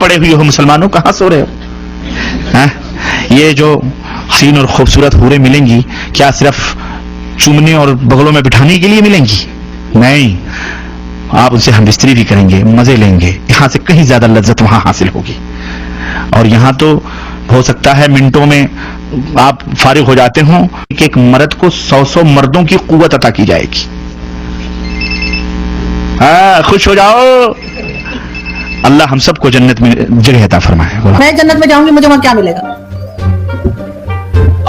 पड़े हुए हो मुसलमानों, कहां सो रहे हो? ये जो हसीन और खूबसूरत हूरें मिलेंगी, क्या सिर्फ चूमने और बगलों में बिठाने के लिए मिलेंगी? नहीं, आप उनसे हम बिस्तरी भी करेंगे, मजे लेंगे, यहां से कहीं ज्यादा लज्जत वहां हासिल होगी। और यहां तो हो सकता है मिनटों में आप फारिग हो जाते हो कि एक मर्द को 100 मर्दों की कुव्वत अता की जाएगी। खुश हो जाओ, अल्लाह हम सबको जन्नत में जगह अता फरमाए। मैं जन्नत में जाऊंगी, मुझे वहां क्या मिलेगा?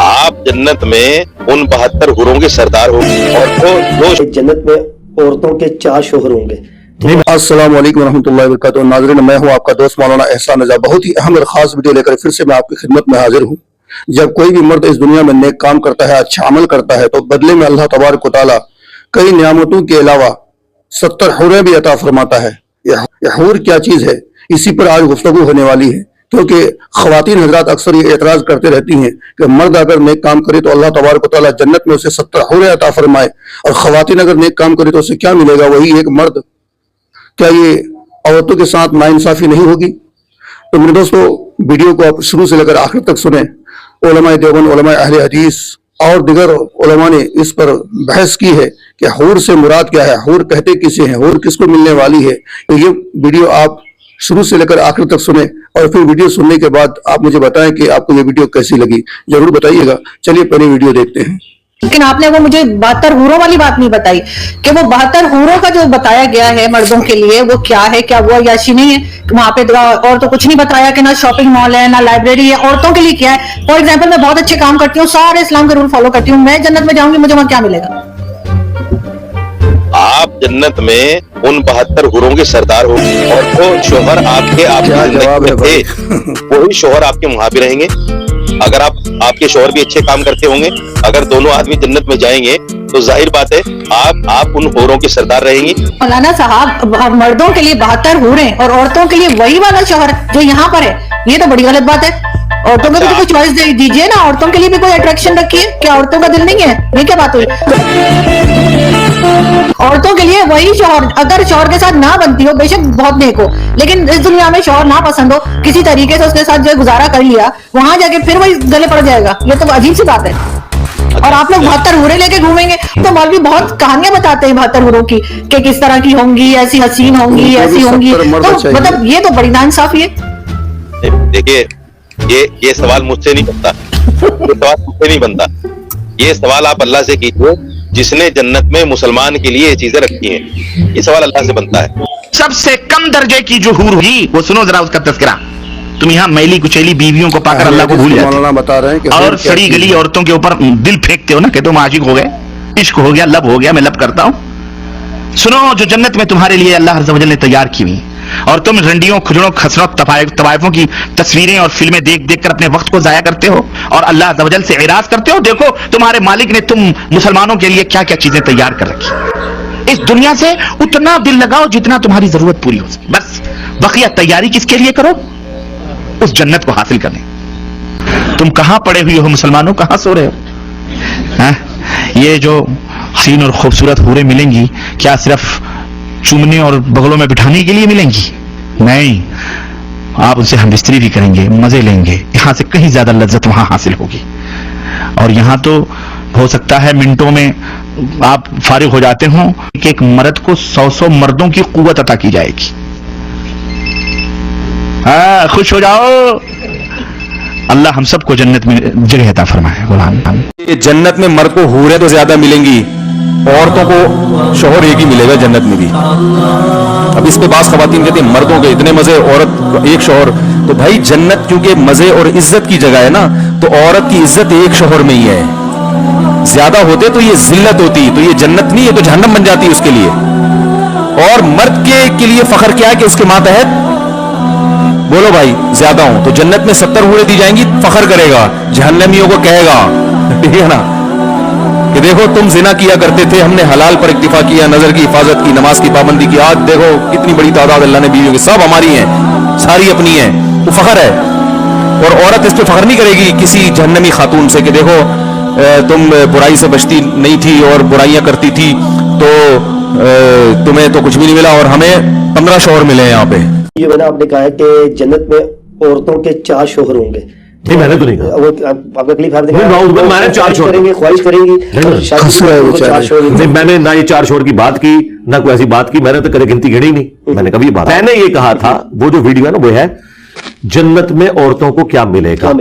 आप जन्नत में उन 72 हुरों के सरदार होंगे और वो जन्नत में औरतों के 4 शोहर होंगे। अस्सलाम वालेकुम रहमतुल्लाहि व बरकातहू। नाज़रीन, मैं हूं आपका दोस्त मौलाना एहसान रज़ा। बहुत ही अहम और खास वीडियो लेकर फिर से मैं आपकी खिदमत में हाजिर हूं। जब कोई भी मर्द इस दुनिया में नेक काम करता है, अच्छा अमल करता है, तो बदले में अल्लाह तबारक व तआला कई नियामतों के अलावा 70 हुरें भी अता फरमाता है। यह हूर क्या चीज है, इसी पर आज गुफ्तगू होने वाली है। क्योंकि ख्वातीन हजरात अक्सर ये एतराज करते रहती हैं कि मर्द अगर नेक काम करे तो अल्लाह तबारक व तआला जन्नत में उसे 70 हुरें अता फरमाए, और ख्वातीन अगर नेक काम करे तो उसे क्या मिलेगा, वही एक मर्द। क्या ये औरतों के साथ नाइंसाफी नहीं होगी? तो मेरे दोस्तों, वीडियो को आप शुरू से लेकर आखिर तक सुने। उलमाए देवबंद, उलमाए अहले हदीस और दिगर उलमा ने इस पर बहस की है कि हूर से मुराद क्या है, हूर कहते किसे हैं, हूर किसको मिलने वाली है। तो ये वीडियो आप शुरू से लेकर आखिर तक सुने और फिर वीडियो सुनने के बाद आप मुझे बताएं कि आपको ये वीडियो कैसी लगी, जरूर बताइएगा। चलिए पहले वीडियो देखते हैं। लेकिन आपने वो मुझे 72 हूरों वाली बात नहीं बताई कि वो 72 हूरों का जो बताया गया है मर्दों के लिए, वो क्या है? क्या वो याशी नहीं है? वहां पे और तो कुछ नहीं बताया कि ना शॉपिंग मॉल है, ना लाइब्रेरी है। औरतों के लिए क्या है? फॉर एग्जाम्पल, मैं बहुत अच्छे काम करती हूँ, सारे इस्लाम के रूल फॉलो करती हूँ, मैं जन्नत में जाऊंगी, मुझे वहां क्या मिलेगा? आप जन्नत में उन 72 हुरों के सरदार होंगे और वो शोहर आपके वही शोहर आपके वहां भी रहेंगे। अगर आपके शोहर भी अच्छे काम करते होंगे, अगर दोनों आदमी जन्नत में जाएंगे तो जाहिर बात है आप उन हूरों के सरदार रहेंगे। मौलाना साहब, मर्दों के लिए 72 हूरें और औरतों के लिए वही वाला शोहर जो यहाँ पर है, ये तो बड़ी गलत बात है। औरतों को भी तो कोई चॉइस दे दीजिए ना, औरतों के लिए भी कोई अट्रैक्शन रखिए। क्या औरतों का दिल नहीं है? ये क्या बात हुई? औरतों के लिए वही शौहर, अगर शौहर के साथ ना बनती हो, बेशक बहुत नेक हो, लेकिन इस दुनिया में शौहर ना पसंद हो, किसी तरीके से उसके साथ जो गुजारा कर लिया, वहां जाके फिर वही गले पड़ जाएगा। ये तो अजीब सी बात है। और आप लोग 72 हूरें लेके घूमेंगे तो मौलवी बहुत कहानियां बताते हैं 72 हूरों की कि किस तरह की होंगी, ऐसी हसीन होंगी, ऐसी होंगी। तो मतलब ये तो बड़ी नाइंसाफी है। देखिए, ये सवाल मुझसे नहीं बनता, ये सवाल मुझसे नहीं बनता। ये सवाल आप अल्लाह से कीजिए जिसने जन्नत में मुसलमान के लिए ये चीजें रखी हैं। ये सवाल अल्लाह से बनता है। सबसे कम दर्जे की जो हूर होगी, वो सुनो जरा उसका तज़किरा। तुम यहाँ मैली कुचैली बीवियों को पाकर अल्लाह को भूल जाते बता रहे हैं कि और सड़ी गली औरतों के ऊपर दिल फेंकते हो ना कि तुम आशिक हो गए, इश्क हो गया, लब हो गया, मैं लब करता हूँ। सुनो, जो जन्नत में तुम्हारे लिए अल्लाह अज़्ज़ व जल ने तैयार की हुई, और तुम रंडियों, खुजड़ों, खसरों, तवाइफों की तस्वीरें और फिल्में देख देख कर अपने वक्त को जाया करते हो और अल्लाह अज़्ज़ व जल से इराज करते हो। देखो तुम्हारे मालिक ने तुम मुसलमानों के लिए क्या क्या चीजें तैयार कर रखी। इस दुनिया से उतना दिल लगाओ जितना तुम्हारी जरूरत पूरी हो सके, बस। बकिया तैयारी किसके लिए करो? उस जन्नत को हासिल करने। तुम कहां पड़े हुए हो मुसलमानों, कहां सो रहे हो? ये जो हसीन और खूबसूरत हूरें मिलेंगी, क्या सिर्फ चूमने और बगलों में बिठाने के लिए मिलेंगी? नहीं, आप उनसे हम बिस्तरी भी करेंगे, मजे लेंगे, यहां से कहीं ज्यादा लज्जत वहां हासिल होगी। और यहां तो हो सकता है मिनटों में आप फारिग हो जाते हो कि एक मर्द को 100 मर्दों की कुव्वत अता की जाएगी। खुश हो जाओ, अल्लाह हम सबको जन्नत में जगह अता फरमाए। गुलाम, जन्नत में मर्द को हूरें तो ज्यादा मिलेंगी, औरतों को शोहर एक ही मिलेगा जन्नत में भी। अब इस पे बास खवातीन कहते हैं मर्दों के इतने मजे, औरत एक शोहर। तो भाई जन्नत क्योंकि मजे और इज्जत की जगह है ना, तो औरत की इज्जत एक शोहर में ही है। ज्यादा होते तो ये जिल्लत होती, तो ये जन्नत नहीं, ये तो जहन्नम बन जाती उसके लिए। और मर्द के लिए फख्र क्या है कि उसके मातहत, बोलो भाई, ज्यादा हो तो जन्नत में 70 हूरें दी जाएंगी, फख्र करेगा, जहन्नमियों को कहेगा, ठीक है ना, कि देखो तुम जिना किया करते थे, हमने हलाल पर इक्तिफा किया, नजर की हिफाजत की, नमाज की पाबंदी की, आज देखो कितनी बड़ी तादाद अल्लाह ने बीवियों की, सब हमारी हैं, सारी अपनी हैं, वो फख्र है। और औरत इस पे फख्र नहीं करेगी किसी जहन्नमी खातून से कि देखो तुम बुराई से बचती नहीं थी और बुराइयां करती थी, तो तुम्हें तो कुछ भी नहीं मिला और हमें 15 शौहर मिले हैं यहाँ पे। یہ میں نے آپ نے کہا ہے کہ جنت میں عورتوں کے 4 شوہر ہوں گے. نہیں میں نے تو نہیں کہا. وہ آپ کا کلپ میں نے 4 شوہر کریں گے, خواہش کریں گی. نہیں میں نے نہ یہ 4 شوہر کی بات کی نہ کوئی ایسی بات کی. میں نے تو کبھی گنتی گھڑی نہیں. میں نے کبھی بات, میں نے یہ کہا تھا وہ جو ویڈیو ہے نا وہ ہے جنت میں عورتوں کو کیا ملے گا.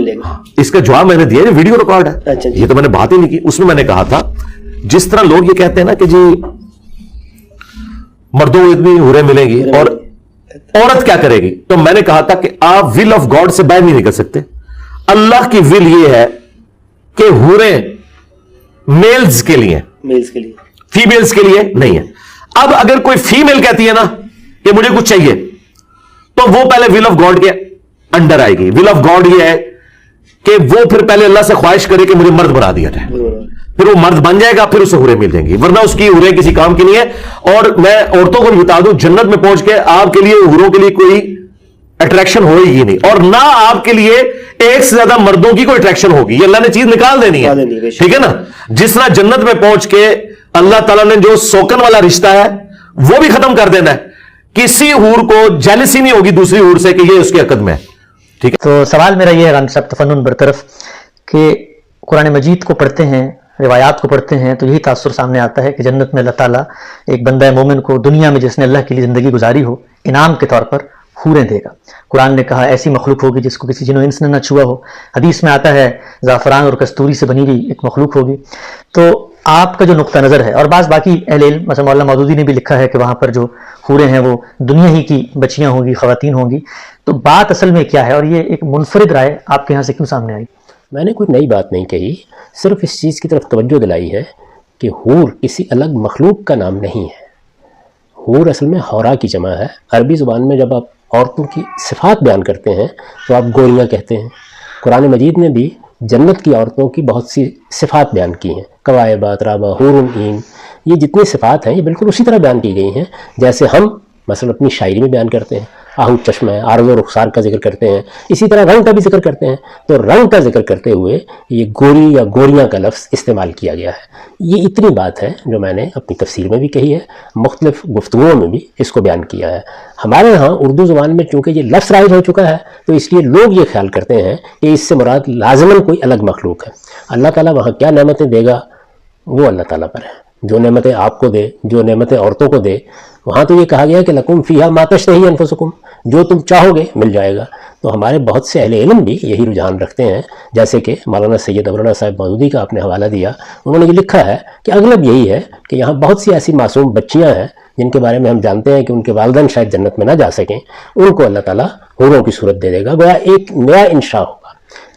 اس کا جواب میں نے دیا, یہ ویڈیو ریکارڈ ہے, یہ تو میں نے بات ہی نہیں کی. اس میں نے کہا تھا جس طرح لوگ یہ کہتے ہیں نا کہ جی مردوں کو اتنی حوریں ملیں گی اور عورت کیا کرے گی, تو میں نے کہا تھا کہ آپ ول آف گاڈ سے باہر نہیں نکل سکتے. اللہ کی ول یہ ہے کہ حوریں میلز کے لیے, فیمیلز کے لیے نہیں ہے. اب اگر کوئی فیمیل کہتی ہے نا کہ مجھے کچھ چاہیے تو وہ پہلے ول آف گاڈ کے انڈر آئے گی. ول آف گاڈ یہ ہے کہ وہ پھر پہلے اللہ سے خواہش کرے کہ مجھے مرد بنا دیا جائے, پھر وہ مرد بن جائے گا, پھر اسے حوریں مل جائیں گی, ورنہ اس کی حوریں کسی کام کی نہیں ہے. اور میں عورتوں کو بھی بتا دوں جنت میں پہنچ کے آپ کے لیے حوروں کے لیے کوئی اٹریکشن ہوئے گی نہیں, اور نہ آپ کے لیے ایک سے زیادہ مردوں کی کوئی اٹریکشن ہوگی. یہ اللہ نے چیز نکال دینی ہے, ٹھیک ہے نا. جس طرح جنت میں پہنچ کے اللہ تعالیٰ نے جو سوکن والا رشتہ ہے وہ بھی ختم کر دینا ہے. کسی حور کو جیلسی نہیں ہوگی دوسری حور سے کہ یہ اس کے عقد میں ہے, ٹھیک ہے. تو سوال میرا یہ ہے رام صاحب تفنن برطرف کہ قرآن مجید کو پڑھتے ہیں, روایات کو پڑھتے ہیں, تو یہی تاثر سامنے آتا ہے کہ جنت میں اللہ تعالیٰ ایک بندہ مومن کو دنیا میں جس نے اللہ کے لیے زندگی گزاری ہو انعام کے طور پر حوریں دے گا. قرآن نے کہا ایسی مخلوق ہوگی جس کو کسی جن و انس نے نہ چھوا ہو. حدیث میں آتا ہے زعفران اور کستوری سے بنی ہوئی ایک مخلوق ہوگی. تو آپ کا جو نقطہ نظر ہے, اور بعض باقی اہل علم مثلا مولانا مودودی نے بھی لکھا ہے کہ وہاں پر جو حوریں ہیں وہ دنیا ہی کی بچیاں ہوں گی, خواتین ہوں گی. تو بات اصل میں کیا ہے, اور یہ ایک منفرد رائے آپ کے یہاں سے کیوں سامنے آئی؟ میں نے کوئی نئی بات نہیں کہی, صرف اس چیز کی طرف توجہ دلائی ہے کہ حور کسی الگ مخلوق کا نام نہیں ہے. حور اصل میں حورا کی جمع ہے. عربی زبان میں جب آپ عورتوں کی صفات بیان کرتے ہیں تو آپ گوریاں کہتے ہیں. قرآن مجید نے بھی جنت کی عورتوں کی بہت سی صفات بیان کی ہیں, کوائبات, رابع, حور عین, یہ جتنی صفات ہیں یہ بالکل اسی طرح بیان کی گئی ہیں جیسے ہم مثلا اپنی شاعری میں بیان کرتے ہیں. آہو چشمہ, عارض و رخسار کا ذکر کرتے ہیں, اسی طرح رنگ کا بھی ذکر کرتے ہیں. تو رنگ کا ذکر کرتے ہوئے یہ گوری یا گوریاں کا لفظ استعمال کیا گیا ہے. یہ اتنی بات ہے جو میں نے اپنی تفسیر میں بھی کہی ہے, مختلف گفتگوؤں میں بھی اس کو بیان کیا ہے. ہمارے ہاں اردو زبان میں چونکہ یہ لفظ رائج ہو چکا ہے تو اس لیے لوگ یہ خیال کرتے ہیں کہ اس سے مراد لازماً کوئی الگ مخلوق ہے. اللہ تعالیٰ وہاں کیا نعمتیں دے گا وہ اللہ تعالیٰ پر ہے. جو نعمتیں آپ کو دے, جو نعمتیں عورتوں کو دے, وہاں تو یہ کہا گیا کہ لکم فیہا ما تشتہی انفسکم, جو تم چاہو گے مل جائے گا. تو ہمارے بہت سے اہل علم بھی یہی رجحان رکھتے ہیں, جیسے کہ مولانا سید ابوالعلا صاحب مودودی کا آپ نے حوالہ دیا, انہوں نے یہ لکھا ہے کہ اغلب یہی ہے کہ یہاں بہت سی ایسی معصوم بچیاں ہیں جن کے بارے میں ہم جانتے ہیں کہ ان کے والدین شاید جنت میں نہ جا سکیں, ان کو اللہ تعالیٰ حوروں کی صورت دے دے گا. گویا ایک نیا انشاء ہوگا,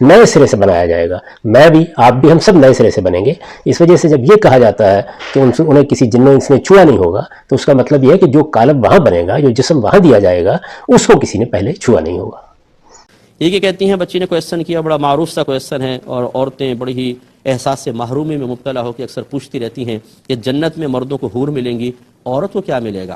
نئے سرے سے بنایا جائے گا. میں بھی, آپ بھی, ہم سب نئے سرے سے بنیں گے. اس وجہ سے جب یہ کہا جاتا ہے کہ انہیں کسی جن و انس نے چھوا نہیں ہوگا تو اس کا مطلب یہ ہے کہ جو قالب وہاں بنے گا, جو جسم وہاں دیا جائے گا, اس کو کسی نے پہلے چھوا نہیں ہوگا. یہ کہ کہتی ہیں بچی نے کویسچن کیا, بڑا معروف سا کویسچن ہے, اور عورتیں بڑی ہی احساس سے محرومی میں مبتلا ہو کے اکثر پوچھتی رہتی ہیں کہ جنت میں مردوں کو حور ملیں گی, عورت کو کیا ملے گا.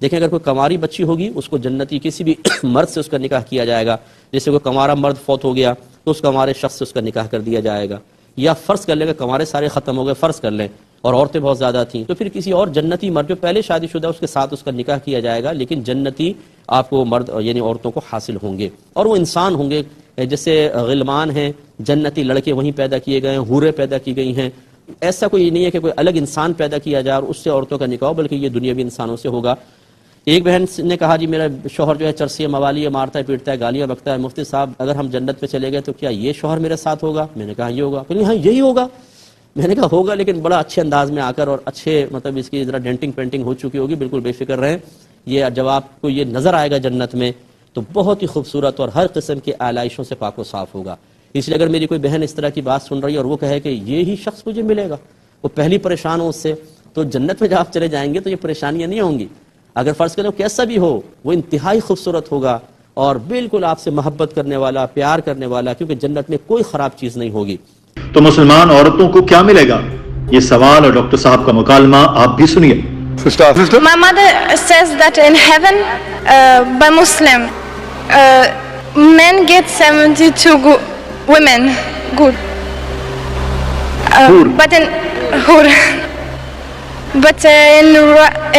دیکھیں اگر کوئی کماری بچی ہوگی اس کو جنتی کسی بھی مرد سے اس کا نکاح کیا جائے گا. جیسے کوئی کمارا مرد فوت ہو گیا تو اس کمارے شخص سے اس کا نکاح کر دیا جائے گا. یا فرض کر لیں کہ کمارے سارے ختم ہو گئے, فرض کر لیں, اور عورتیں بہت زیادہ تھیں, تو پھر کسی اور جنتی مرد جو پہلے شادی شدہ اس کے ساتھ اس کا نکاح کیا جائے گا. لیکن جنتی آپ کو مرد یعنی عورتوں کو حاصل ہوں گے, اور وہ انسان ہوں گے. جیسے غلمان ہیں, جنتی لڑکے وہیں پیدا کیے گئے ہیں, حوریں پیدا کی گئی ہیں. ایسا کوئی نہیں ہے کہ کوئی الگ انسان پیدا کیا جائے اور اس سے عورتوں کا نکاح, بلکہ یہ دنیاوی انسانوں سے ہوگا. ایک بہن نے کہا جی میرا شوہر جو ہے چرسی موالی ہے, مارتا ہے, پیٹتا ہے, گالیاں بکتا ہے, مفتی صاحب اگر ہم جنت میں چلے گئے تو کیا یہ شوہر میرے ساتھ ہوگا؟ میں نے کہا یہ ہوگا. کہ ہاں یہی ہوگا. میں نے کہا ہوگا لیکن بڑا اچھے انداز میں آ کر, اور اچھے مطلب اس کی ذرا ڈینٹنگ پینٹنگ ہو چکی ہوگی, بالکل بے فکر رہیں. یہ جب آپ کو یہ نظر آئے گا جنت میں تو بہت ہی خوبصورت اور ہر قسم کی آلائشوں سے پاک و صاف ہوگا. اس لیے اگر میری کوئی بہن اس طرح کی بات سن رہی ہے اور وہ کہے کہ یہی شخص مجھے ملے گا, وہ پہلی پریشان ہو اس سے, تو جنت میں جب آپ چلے جائیں گے تو یہ پریشانیاں نہیں ہوں گی. اگر فرض کریں کیسا بھی ہو وہ انتہائی خوبصورت ہوگا اور بالکل آپ سے محبت کرنے والا, پیار کرنے والا, کیونکہ جنت میں کوئی خراب چیز نہیں ہوگی. تو مسلمان عورتوں کو کیا ملے گا, یہ سوال اور ڈاکٹر صاحب کا مکالمہ آپ بھی سنیے. My mother says that in heaven by Muslim men get 72 women good but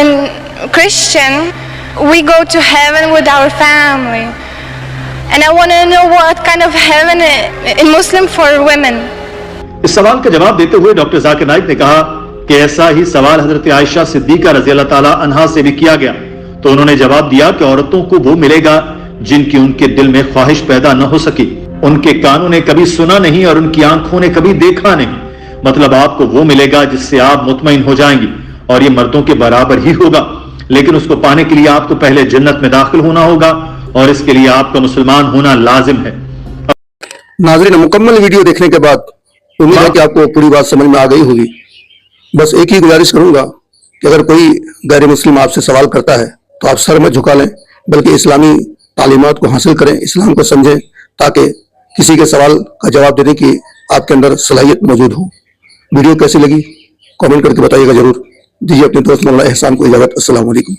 in Christian we go to heaven with our family. And I want to know what kind of heaven in Muslim for women. इस सवाल का जवाब देते हुए doctor Zakir Naik ने कहा कि ऐसा ही सवाल हजरत आयशा सिद्दीका रज़ी अल्लाह ताला अन्हा से भी किया गया, तो उन्होंने जवाब दिया कि औरतों को वो मिलेगा जिनकी उनके दिल में ख्वाहिश पैदा न हो सकी, उनके कानों ने कभी सुना नहीं और उनकी आंखों ने कभी देखा नहीं। मतलब आपको वो मिलेगा जिससे आप मुतमईन हो जाएंगी, और ये मर्दों के बराबर ही होगा, लेकिन उसको पाने के लिए आपको पहले जन्नत में दाखिल होना होगा और इसके लिए आपका मुसलमान होना लाजिम है। नाज़रीन, मुकम्मल वीडियो देखने के बाद उम्मीद है कि आपको पूरी बात समझ में आ गई होगी। बस एक ही गुजारिश करूंगा कि अगर कोई गैर मुस्लिम आपसे सवाल करता है तो आप सर मत झुका लें, बल्कि इस्लामी तालीमात को हासिल करें, इस्लाम को समझें, ताकि किसी के सवाल का जवाब देने की आपके अंदर सलाहियत मौजूद हो। वीडियो कैसी लगी कमेंट करके बताइएगा जरूर। दीजिए अपने दोस्त मौलाना एहसान को इजाजत। अस्सलाम वालेकुम।